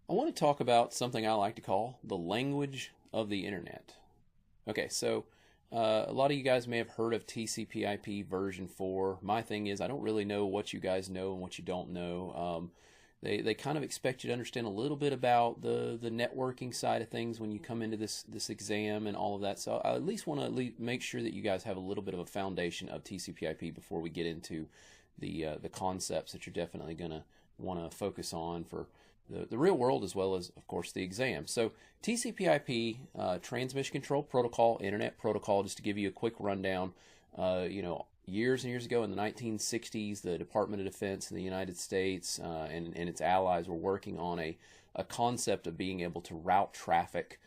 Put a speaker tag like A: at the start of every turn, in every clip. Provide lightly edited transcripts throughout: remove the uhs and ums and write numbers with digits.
A: I want to talk about something I like to call the language of the internet. Okay, so a lot of you guys may have heard of TCP/IP version 4. My thing is, I don't really know what you guys know and what you don't know. They kind of expect you to understand a little bit about the networking side of things when you come into this exam and all of that. So I at least want to make sure that you guys have a little bit of a foundation of TCP/IP before we get into the concepts that you're definitely going to want to focus on for the real world, as well as, of course, the exam. So TCP/IP, transmission control protocol, internet protocol. Just to give you a quick rundown, years and years ago in the 1960s, the Department of Defense in the United States and its allies were working on a concept of being able to route traffic,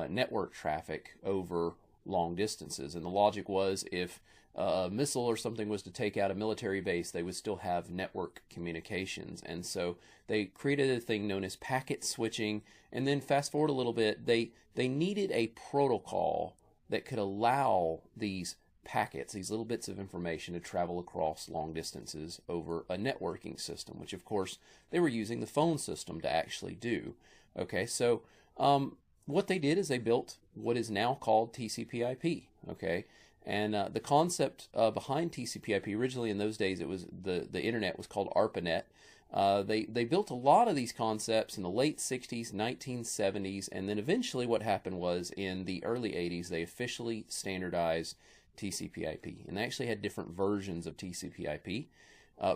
A: network traffic over long distances. And the logic was, if a missile or something was to take out a military base, they would still have network communications. And so they created a thing known as packet switching. And then fast forward a little bit, they needed a protocol that could allow these packets, these little bits of information, to travel across long distances over a networking system, which of course they were using the phone system to actually do. Okay, so what they did is they built what is now called TCP/IP. Okay, and the concept behind TCP/IP, originally in those days, it was the internet was called ARPANET. They built a lot of these concepts in the late 60s, 1970s, and then eventually what happened was in the early 80s they officially standardized TCP/IP, and they actually had different versions of TCP/IP.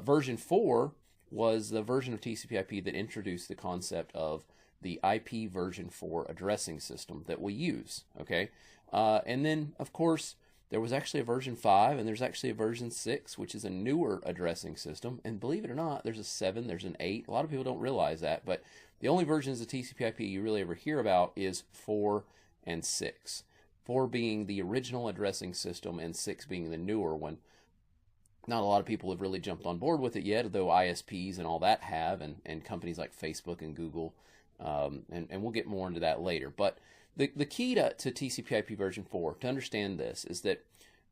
A: Version 4 was the version of TCP/IP that introduced the concept of the IP version 4 addressing system that we use. Okay, and then of course there was actually a version 5, and there's actually a version 6, which is a newer addressing system. And believe it or not, there's a 7, there's an 8. A lot of people don't realize that, but the only versions of TCP/IP you really ever hear about is 4 and 6. 4 being the original addressing system and 6 being the newer one. Not a lot of people have really jumped on board with it yet, though ISPs and all that have, and companies like Facebook and Google, and we'll get more into that later. But the key to TCP/IP version 4, to understand this, is that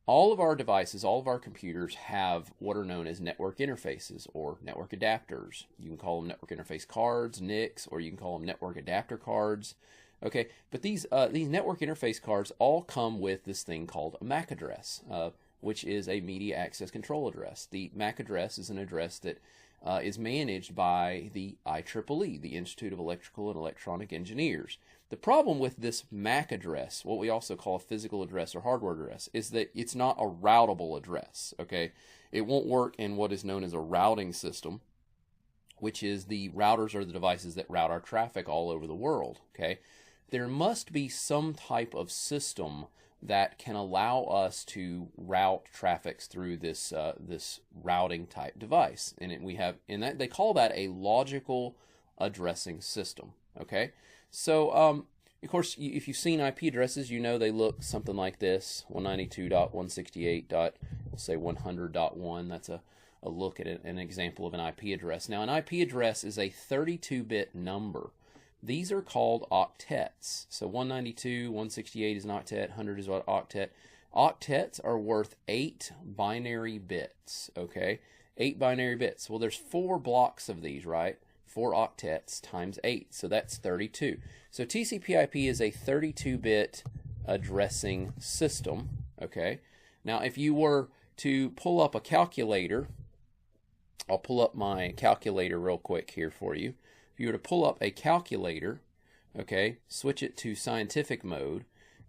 A: all of our devices, all of our computers have what are known as network interfaces or network adapters. You can call them network interface cards, NICs, or you can call them network adapter cards. Okay, but these network interface cards all come with this thing called a MAC address, which is a media access control address. The MAC address is an address that is managed by the IEEE, the Institute of Electrical and Electronic Engineers. The problem with this MAC address, what we also call a physical address or hardware address, is that it's not a routable address. Okay, it won't work in what is known as a routing system, which is the routers are the devices that route our traffic all over the world. Okay, there must be some type of system that can allow us to route traffics through this this routing type device, and that they call that a logical addressing system. Okay, so of course, if you've seen IP addresses, you know they look something like this: 192.168.100.1. That's a look at an example of an IP address. Now, an IP address is a 32-bit number. These are called octets. So 192, 168 is an octet, 100 is an octet. Octets are worth 8 binary bits, okay? 8 binary bits. Well, there's 4 blocks of these, right? 4 octets times 8, so that's 32. So TCP/IP is a 32-bit addressing system, okay? Now, if you were to pull up a calculator, I'll pull up my calculator real quick here for you. If you were to pull up a calculator, okay, switch it to scientific mode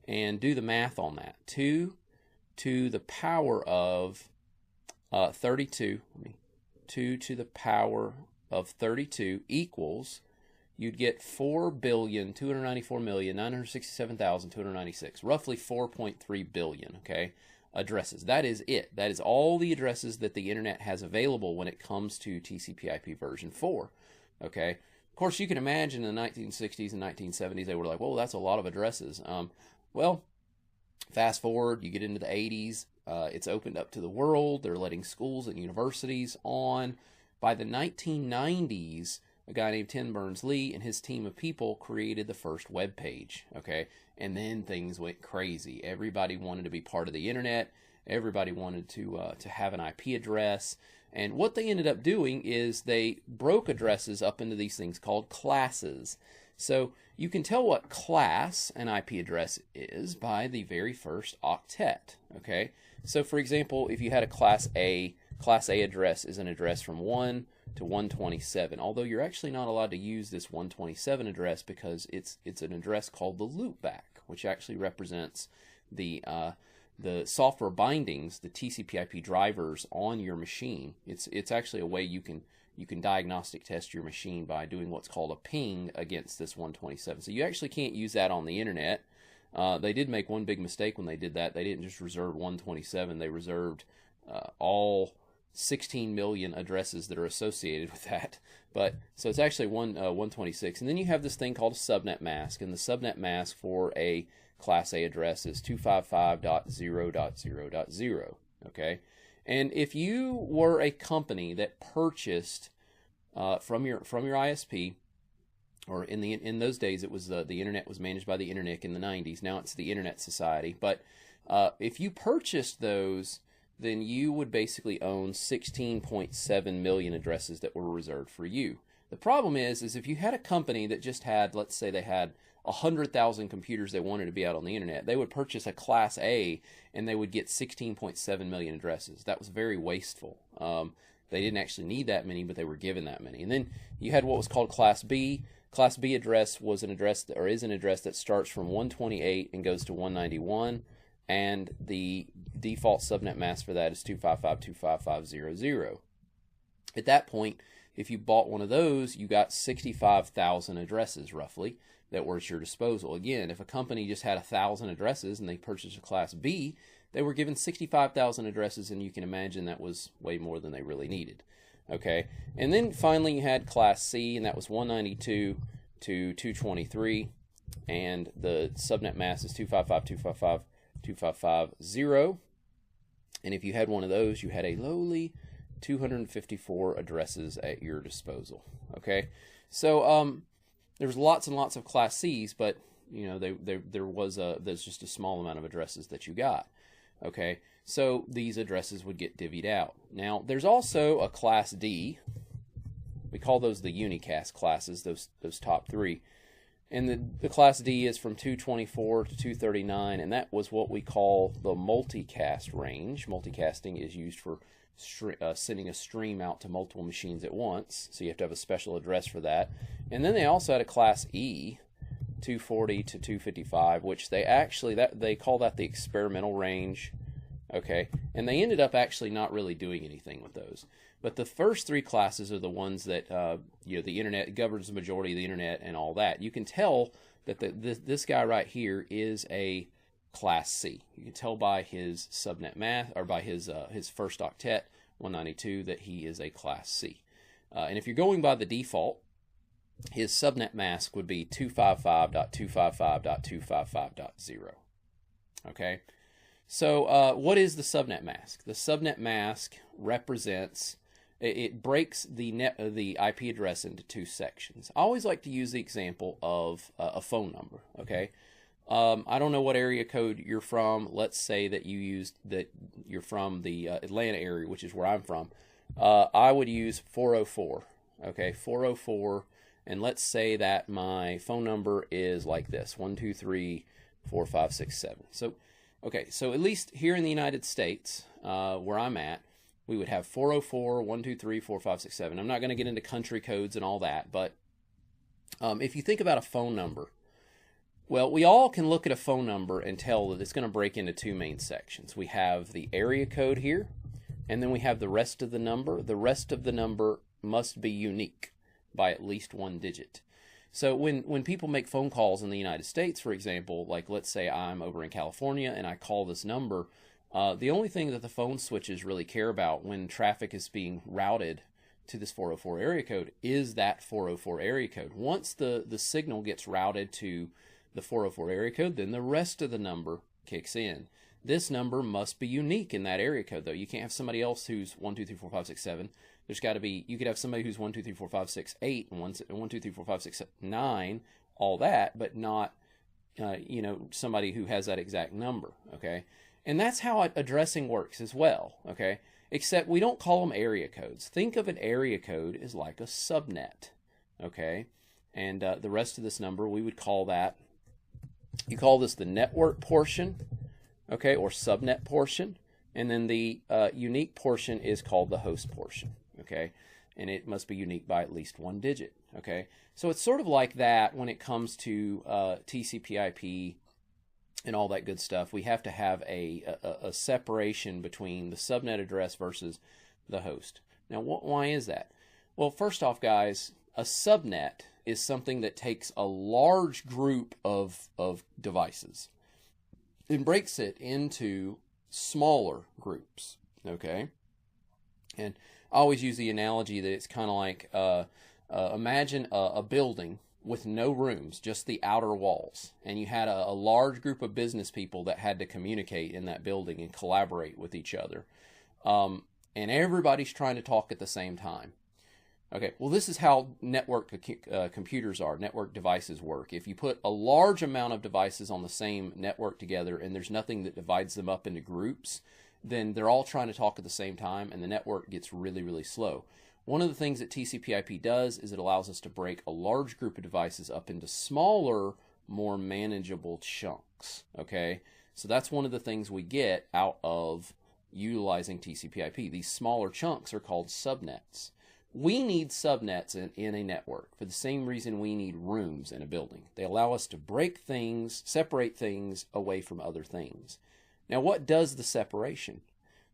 A: and do the math on that. 2 to the power of 32, 2 to the power of 32 equals, you'd get 4,294,967,296, roughly 4.3 billion, okay, addresses. That is it. That is all the addresses that the internet has available when it comes to TCP/IP version 4, okay? Of course, you can imagine in the 1960s and 1970s, they were like, well, that's a lot of addresses. Well, fast forward, you get into the 80s, it's opened up to the world. They're letting schools and universities on. By the 1990s, a guy named Tim Berners-Lee and his team of people created the first web page, okay? And then things went crazy. Everybody wanted to be part of the internet. Everybody wanted to have an IP address. And what they ended up doing is they broke addresses up into these things called classes. So you can tell what class an IP address is by the very first octet. Okay, so for example, if you had a class A address is an address from 1 to 127, although you're actually not allowed to use this 127 address because it's an address called the loopback, which actually represents the software bindings, the TCP/IP drivers on your machine. It's actually a way you can diagnostic test your machine by doing what's called a ping against this 127. So you actually can't use that on the internet. They did make one big mistake when they did that. They didn't just reserve 127. They reserved all 16 million addresses that are associated with that. But so it's actually 126. And then you have this thing called a subnet mask, and the subnet mask for a Class A address is 255.0.0.0. Okay, and if you were a company that purchased from your ISP, or in those days it was the internet was managed by the Internet in the 90s. Now it's the Internet Society. But if you purchased those, then you would basically own 16.7 million addresses that were reserved for you. The problem is if you had a company that just had, let's say they had 100,000 computers they wanted to be out on the internet, they would purchase a Class A and they would get 16.7 million addresses. That was very wasteful. They didn't actually need that many, but they were given that many. And then you had what was called Class B. Class B address was an address, or is an address, that starts from 128 and goes to 191, and the default subnet mask for that is 255.255.0.0. At that point, if you bought one of those, you got 65,000 addresses roughly that were at your disposal. Again, if a company just had 1,000 addresses and they purchased a Class B, they were given 65,000 addresses, and you can imagine that was way more than they really needed. Okay, and then finally you had Class C, and that was 192 to 223, and the subnet mask is 255.255.255.0. And if you had one of those, you had a lowly 254 addresses at your disposal. Okay, so there's lots and lots of Class Cs, but you know there's just a small amount of addresses that you got. Okay, so these addresses would get divvied out. Now there's also a Class D. We call those the unicast classes, those top three. And the Class D is from 224 to 239, and that was what we call the multicast range. Multicasting is used for sending a stream out to multiple machines at once, so you have to have a special address for that. And then they also had a Class E, 240 to 255, which they call that the experimental range. Okay, and they ended up actually not really doing anything with those. But the first three classes are the ones that the internet governs the majority of the internet and all that. You can tell that this guy right here is a Class C. You can tell by his subnet mask, or by his first octet 192, that he is a Class C. And if you're going by the default, his subnet mask would be 255.255.255.0. Okay. So what is the subnet mask? The subnet mask represents, it breaks the IP address into two sections. I always like to use the example of a phone number. Okay, I don't know what area code you're from. Let's say that you're from the Atlanta area, which is where I'm from. I would use 404. Okay, 404, and let's say that my phone number is like this: 1234567. So. Okay, so at least here in the United States, where I'm at, we would have 404, 123, 4567. I'm not going to get into country codes and all that, but if you think about a phone number, well, we all can look at a phone number and tell that it's going to break into two main sections. We have the area code here, and then we have the rest of the number. The rest of the number must be unique by at least one digit. So when people make phone calls in the United States, for example, like let's say I'm over in California and I call this number, the only thing that the phone switches really care about when traffic is being routed to this 404 area code is that 404 area code. Once the signal gets routed to the 404 area code, then the rest of the number kicks in. This number must be unique in that area code, though. You can't have somebody else who's 1, 2, 3, 4, 5, 6, 7. There's got to be, you could have somebody who's 1, 2, 3, 4, 5, 6, 8, and 1, 2, 3, 4, 5, 6, 9, all that, but not, somebody who has that exact number, okay? And that's how addressing works as well, okay? except we don't call them area codes. Think of an area code as like a subnet, okay? And the rest of this number, we would call that, you call this the network portion, okay, or subnet portion, and then the unique portion is called the host portion, okay? And it must be unique by at least one digit, okay? So it's sort of like that when it comes to TCP/IP and all that good stuff. We have to have a separation between the subnet address versus the host. Now, why is that? Well, first off, guys, a subnet is something that takes a large group of devices and breaks it into smaller groups, okay? And I always use the analogy that it's kind of like, imagine a building with no rooms, just the outer walls, and you had a large group of business people that had to communicate in that building and collaborate with each other, and everybody's trying to talk at the same time. Okay, well, this is how network computers are, network devices work. If you put a large amount of devices on the same network together and there's nothing that divides them up into groups, then they're all trying to talk at the same time and the network gets really, really slow. One of the things that TCP/IP does is it allows us to break a large group of devices up into smaller, more manageable chunks, okay? So that's one of the things we get out of utilizing TCP/IP. These smaller chunks are called subnets. We need subnets in a network for the same reason we need rooms in a building. They allow us to break things, separate things away from other things. Now, what does the separation?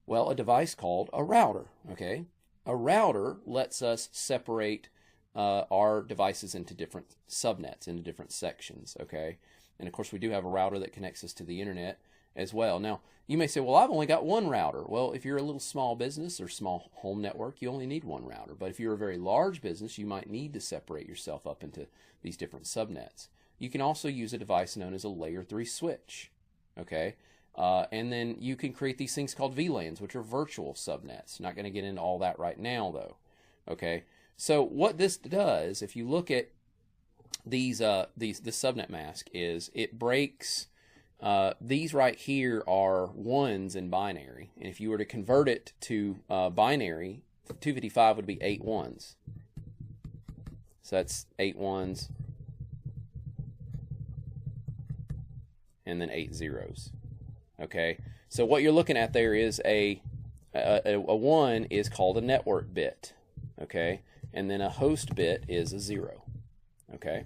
A: Well, a device called a router, okay? A router lets us separate our devices into different subnets, into different sections, okay? And of course, we do have a router that connects us to the internet as well. Now, you may say, well, I've only got one router. Well, if you're a little small business or small home network, you only need one router. But if you're a very large business, you might need to separate yourself up into these different subnets. You can also use a device known as a layer 3 switch, okay? And then you can create these things called VLANs, which are virtual subnets. Not going to get into all that right now, though, okay? So what this does, if you look at this subnet mask, is it breaks. These right here are ones in binary, and if you were to convert it to binary, 255 would be 8 ones. So that's 8 ones and then 8 zeros. Okay, so what you're looking at there is a 1 is called a network bit, okay, and then a host bit is a 0, okay.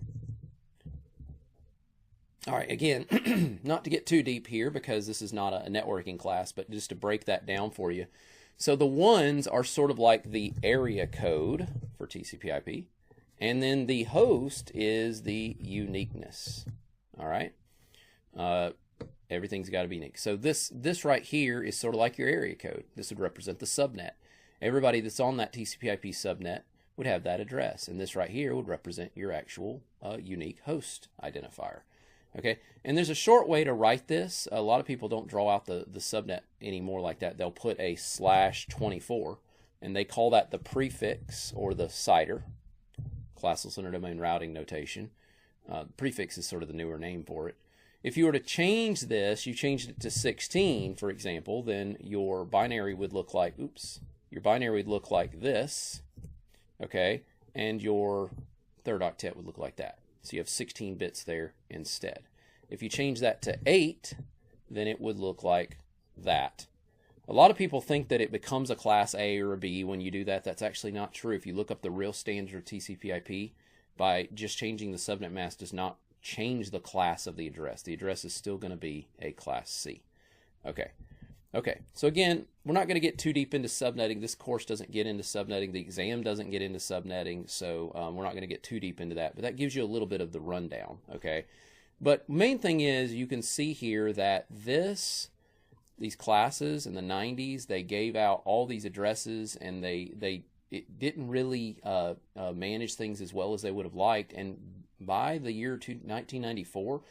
A: All right, again, not to get too deep here because this is not a networking class, but just to break that down for you. So the ones are sort of like the area code for TCP/IP, and then the host is the uniqueness. All right, everything's got to be unique. So this right here is sort of like your area code. This would represent the subnet. Everybody that's on that TCP/IP subnet would have that address, and this right here would represent your actual unique host identifier. Okay, and there's a short way to write this. A lot of people don't draw out the subnet anymore like that. They'll put a /24, and they call that the prefix or the CIDR, Classical Center Domain Routing Notation. Prefix is sort of the newer name for it. If you were to change this, you changed it to 16, for example, then your binary would look like, your binary would look like this, okay, and your third octet would look like that. So you have 16 bits there instead. If you change that to 8, then it would look like that. A lot of people think that it becomes a class A or a B when you do that. That's actually not true. If you look up the real standard of TCP/IP, by just changing the subnet mask does not change the class of the address. The address is still going to be a class C. Okay, so again, we're not going to get too deep into subnetting. This course doesn't get into subnetting. The exam doesn't get into subnetting, so we're not going to get too deep into that. But that gives you a little bit of the rundown, okay? But main thing is you can see here that these classes in the 90s, they gave out all these addresses, and it didn't really manage things as well as they would have liked. And by the year 1994,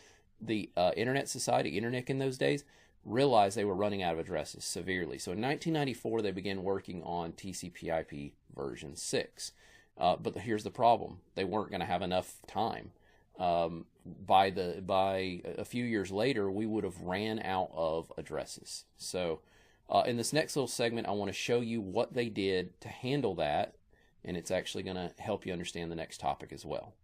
A: the Internet Society, Internet in those days, realized they were running out of addresses severely. So in 1994, they began working on TCP/IP version 6. But here's the problem. They weren't going to have enough time. By a few years later, we would have ran out of addresses. So In this next little segment, I want to show you what they did to handle that, and it's actually going to help you understand the next topic as well.